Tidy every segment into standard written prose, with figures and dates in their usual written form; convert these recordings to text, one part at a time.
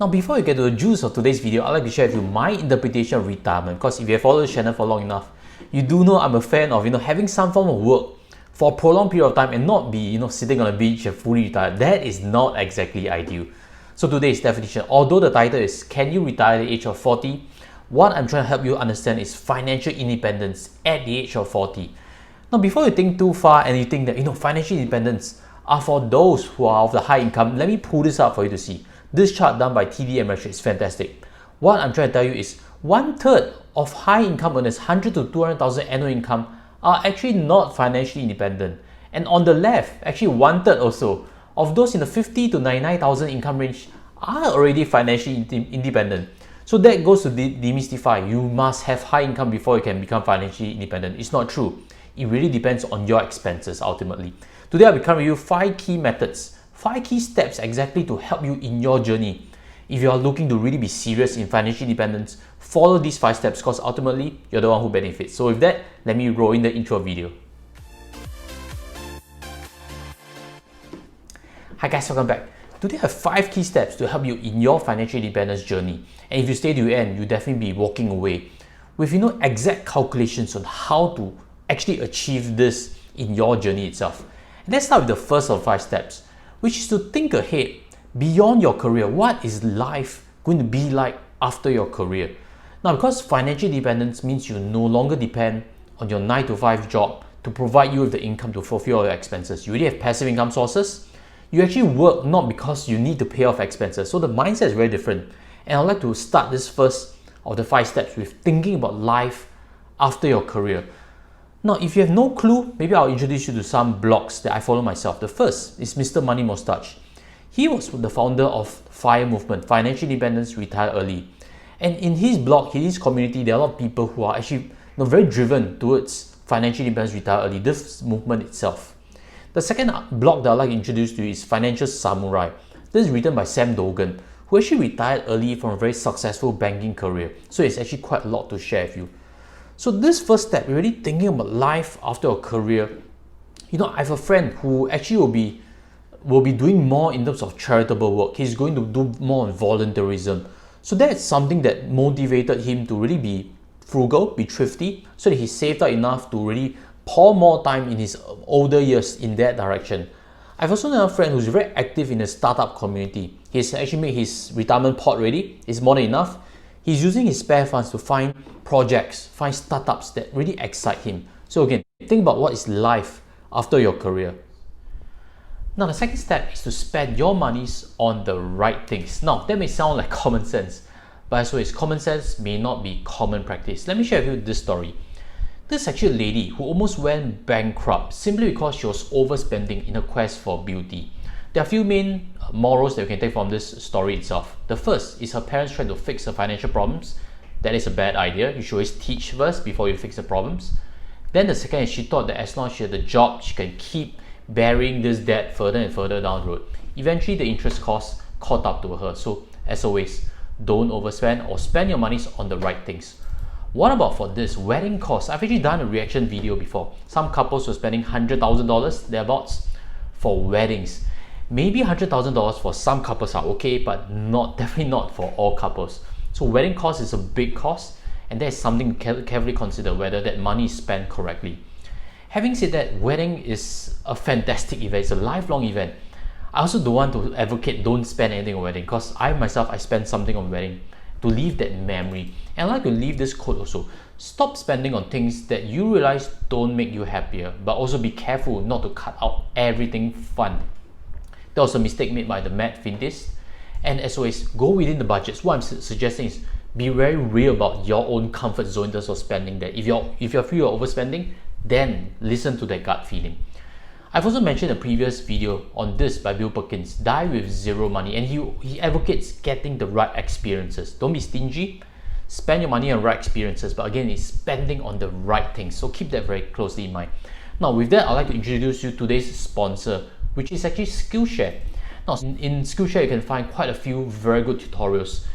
Now, before we get to the juice of today's video, I'd like to share with you my interpretation of retirement, because if you have followed this channel for long enough, you do know I'm a fan of having some form of work for a prolonged period of time and not be sitting on a beach and fully retired. That is not exactly ideal. So today's definition, although the title is Can You Retire at the Age of 40? What I'm trying to help you understand is financial independence at the age of 40. Now, before you think too far and you think that financial independence are for those who are of the high income, let me pull this up for you to see. This chart done by TD Ameritrade is fantastic. What I'm trying to tell you is 1/3 of high income earners, 100 to 200,000 annual income, are actually not financially independent. And on the left, actually 1/3 also of those in the 50 to 99,000 income range are already financially independent. So that goes to demystify. You must have high income before you can become financially independent. It's not true. It really depends on your expenses ultimately. Today I'll be covering you 5 key methods, 5 key steps exactly to help you in your journey. If you are looking to really be serious in financial independence, follow these 5 steps because ultimately you're the one who benefits. So with that, let me roll in the intro video. Hi guys, welcome back. Today I have 5 key steps to help you in your financial independence journey. And if you stay to the end, you'll definitely be walking away with exact calculations on how to actually achieve this in your journey itself. And let's start with the first of 5 steps, which is to think ahead beyond your career. What is life going to be like after your career? Now, because financial independence means you no longer depend on your 9 to 5 job to provide you with the income to fulfill all your expenses. You already have passive income sources. You actually work not because you need to pay off expenses. So the mindset is very different. And I'd like to start this first of the 5 steps with thinking about life after your career. Now, if you have no clue, maybe I'll introduce you to some blogs that I follow myself. The first is Mr. Money Mustache. He was the founder of FIRE movement, Financial Independence Retire Early. And in his blog, in his community, there are a lot of people who are actually very driven towards financial independence retire early, this movement itself. The second blog that I'd like to introduce to you is Financial Samurai. This is written by Sam Dogan, who actually retired early from a very successful banking career. So it's actually quite a lot to share with you. So this first step, we're really thinking about life after a career. I have a friend who actually will be doing more in terms of charitable work. He's going to do more on volunteerism. So that's something that motivated him to really be frugal, be thrifty, so that he saved up enough to really pour more time in his older years in that direction. I've also known a friend who's very active in the startup community. He's actually made his retirement pot ready. It's more than enough. He's using his spare funds to find projects, find startups that really excite him. So again, think about what is life after your career. Now, the second step is to spend your monies on the right things. Now, that may sound like common sense, but as always, common sense may not be common practice. Let me share with you this story. This is actually a lady who almost went bankrupt simply because she was overspending in her quest for beauty. There are a few main morals that you can take from this story itself. The first is her parents trying to fix her financial problems. That is a bad idea. You should always teach first before you fix the problems. Then the second is she thought that as long as she had a job, she can keep bearing this debt further and further down the road. Eventually, the interest costs caught up to her. So as always, don't overspend or spend your monies on the right things. What about for this wedding costs? I've actually done a reaction video before. Some couples were spending $100,000 thereabouts for weddings. Maybe $100,000 for some couples are okay, but definitely not for all couples. So wedding cost is a big cost, and that is something to carefully consider whether that money is spent correctly. Having said that, wedding is a fantastic event. It's a lifelong event. I also don't want to advocate don't spend anything on wedding, because I spend something on wedding to leave that memory. And I like to leave this quote also. Stop spending on things that you realize don't make you happier, but also be careful not to cut out everything fun. That was a mistake made by the Mad Fiendist. And as always, go within the budgets. What I'm suggesting is be very real about your own comfort zone in terms of spending that. If you feel you're overspending, then listen to that gut feeling. I've also mentioned a previous video on this by Bill Perkins, Die with Zero Money, and he advocates getting the right experiences. Don't be stingy. Spend your money on right experiences, but again, it's spending on the right things. So keep that very closely in mind. Now, with that, I'd like to introduce you to today's sponsor, which is actually Skillshare. Now, in Skillshare, you can find quite a few very good tutorials.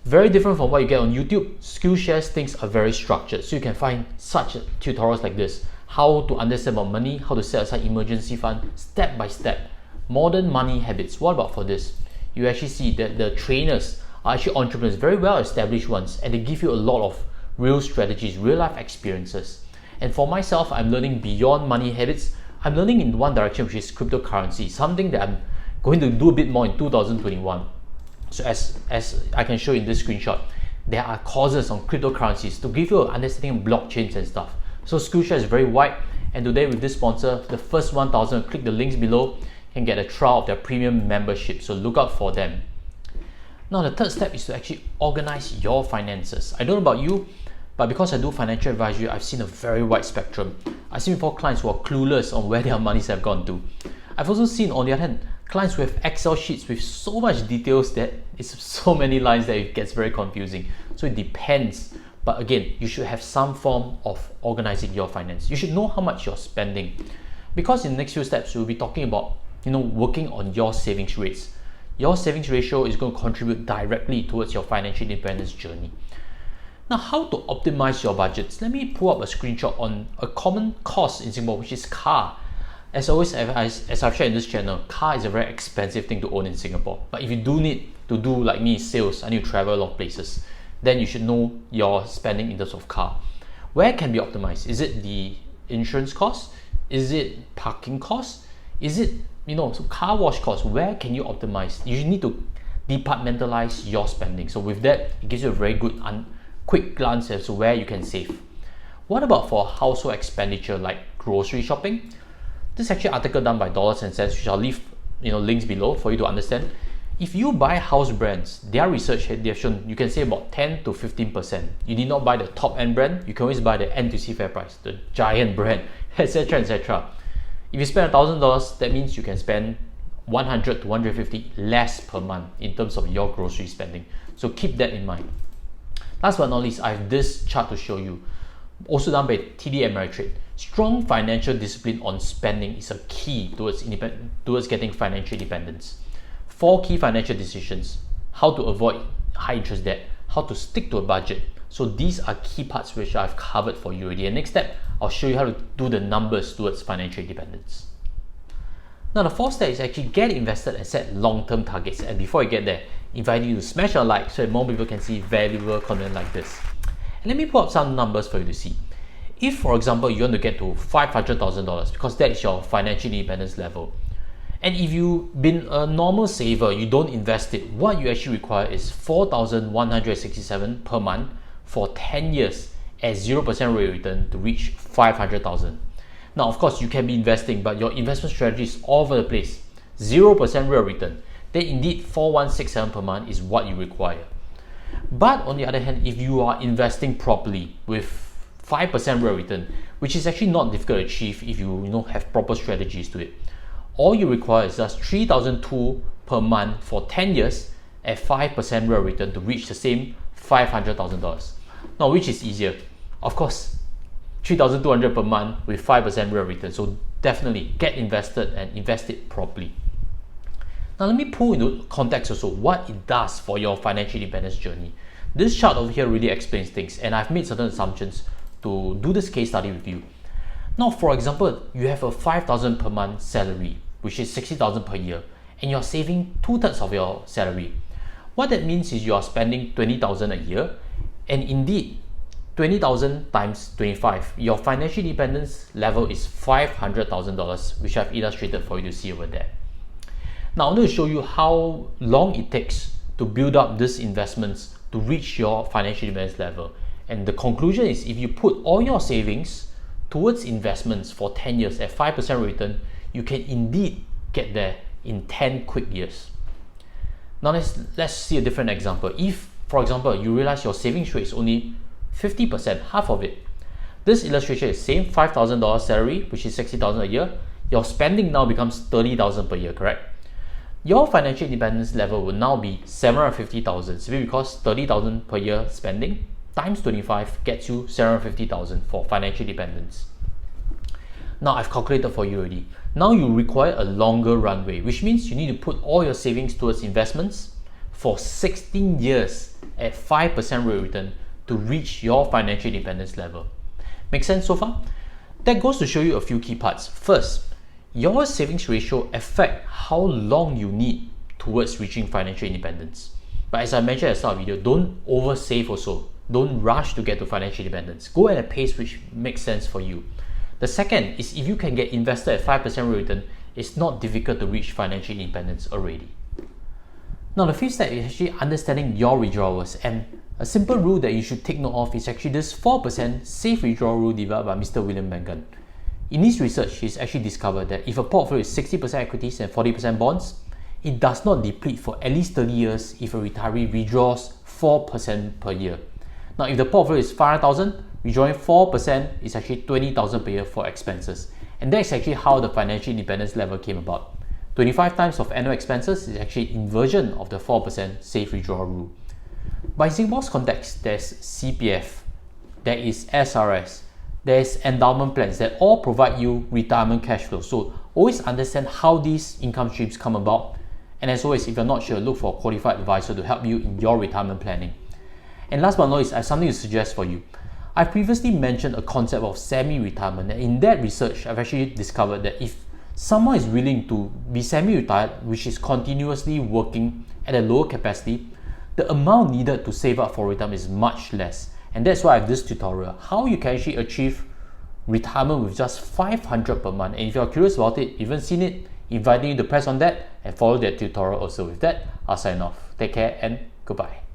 Very different from what you get on YouTube. Skillshare's things are very structured, so you can find such tutorials like this. How to understand about money, how to set aside emergency fund, step by step. Modern money habits. What about for this? You actually see that the trainers are actually entrepreneurs, very well established ones, and they give you a lot of real strategies, real life experiences. And for myself, I'm learning beyond money habits. I'm learning in one direction, which is cryptocurrency, something that I'm going to do a bit more in 2021. So as I can show in this screenshot, there are courses on cryptocurrencies to give you an understanding of blockchains and stuff. So Skillshare is very wide, and today with this sponsor, the first 1,000, click the links below and get a trial of their premium membership. So look out for them. Now the third step is to actually organize your finances. I don't know about you, but because I do financial advisory, I've seen a very wide spectrum. I've seen before clients who are clueless on where their monies have gone to. I've also seen, on the other hand, clients who have Excel sheets with so much details that it's so many lines that it gets very confusing. So it depends. But again, you should have some form of organizing your finance. You should know how much you're spending. Because in the next few steps, we'll be talking about, working on your savings rates. Your savings ratio is going to contribute directly towards your financial independence journey. Now, how to optimize your budgets? Let me pull up a screenshot on a common cost in Singapore, which is car. As always, as I've shared in this channel, car is a very expensive thing to own in Singapore. But if you do need to do like me, sales, I need to travel a lot of places, then you should know your spending in terms of car. Where can be optimized? Is it the insurance cost? Is it parking cost? Is it, so car wash costs? Where can you optimize? You need to departmentalize your spending. So with that, it gives you a very good quick glance as to where you can save. What about for household expenditure like grocery shopping? This is actually an article done by Dollars and Cents, which I'll leave links below for you to understand. If you buy house brands, their research they have shown you can save about 10 to 15%. You need not buy the top end brand, you can always buy the NTUC Fair Price, the giant brand, etc. etc. If you spend $1,000, that means you can spend 100 to 150 less per month in terms of your grocery spending. So keep that in mind. Last but not least, I have this chart to show you, also done by TD Ameritrade. Strong financial discipline on spending is a key towards getting financial independence. 4 key financial decisions: how to avoid high interest debt, how to stick to a budget. So these are key parts which I've covered for you already. And next step, I'll show you how to do the numbers towards financial independence. Now the fourth step is actually get invested and set long-term targets. And before I get there, invite you to smash a like so that more people can see valuable content like this. And let me put up some numbers for you to see. If, for example, you want to get to $500,000 because that is your financial independence level, and if you've been a normal saver, you don't invest it, what you actually require is $4,167 per month for 10 years at 0% rate of return to reach $500,000. Now, of course, you can be investing, but your investment strategy is all over the place. 0% rate of return. Then indeed, $4,167 per month is what you require. But on the other hand, if you are investing properly with 5% rate of return, which is actually not difficult to achieve if you have proper strategies to it, all you require is just $3,200 per month for 10 years at 5% rate of return to reach the same $500,000. Now, which is easier? Of course, $3,200 per month with 5% rate of return. So definitely get invested and invest it properly. Now, let me pull into context also what it does for your financial independence journey. This chart over here really explains things, and I've made certain assumptions to do this case study with you. Now, for example, you have a $5,000 per month salary, which is $60,000 per year, and you're saving 2/3 of your salary. What that means is you are spending $20,000 a year, and indeed, 20,000 times 25, your financial independence level is $500,000, which I've illustrated for you to see over there. Now, I'm going to show you how long it takes to build up these investments to reach your financial independence level. And the conclusion is if you put all your savings towards investments for 10 years at 5% return, you can indeed get there in 10 quick years. Now let's see a different example. If, for example, you realize your savings rate is only 50%, half of it. This illustration is same $5,000 salary, which is $60,000 a year. Your spending now becomes $30,000 per year, correct? Your financial independence level will now be $750,000, simply because $30,000 per year spending times 25 gets you $750,000 for financial independence. Now I've calculated for you already. Now you require a longer runway, which means you need to put all your savings towards investments for 16 years at 5% rate of return to reach your financial independence level. Make sense so far? That goes to show you a few key parts. First, your savings ratio affects how long you need towards reaching financial independence. But as I mentioned at the start of the video, don't over save also. Don't rush to get to financial independence. Go at a pace which makes sense for you. The second is if you can get invested at 5% return, it's not difficult to reach financial independence already. Now the fifth step is actually understanding your withdrawals, and a simple rule that you should take note of is actually this 4% safe withdrawal rule developed by Mr. William Bengen. In his research, he's actually discovered that if a portfolio is 60% equities and 40% bonds, it does not deplete for at least 30 years if a retiree withdraws 4% per year. Now, if the portfolio is 500,000, withdrawing 4% is actually 20,000 per year for expenses. And that's actually how the financial independence level came about. 25 times of annual expenses is actually inversion of the 4% safe withdrawal rule. By Singapore's context, there's CPF, there is SRS, there's endowment plans that all provide you retirement cash flow. So always understand how these income streams come about. And as always, if you're not sure, look for a qualified advisor to help you in your retirement planning. And last but not least, I have something to suggest for you. I previously mentioned a concept of semi-retirement, and in that research, I've actually discovered that if someone is willing to be semi-retired, which is continuously working at a lower capacity, the amount needed to save up for retirement is much less. And that's why I have this tutorial, how you can actually achieve retirement with just 500 per month. And if you're curious about it, even seen it, inviting you to press on that and follow that tutorial also. With that, I'll sign off. Take care and goodbye.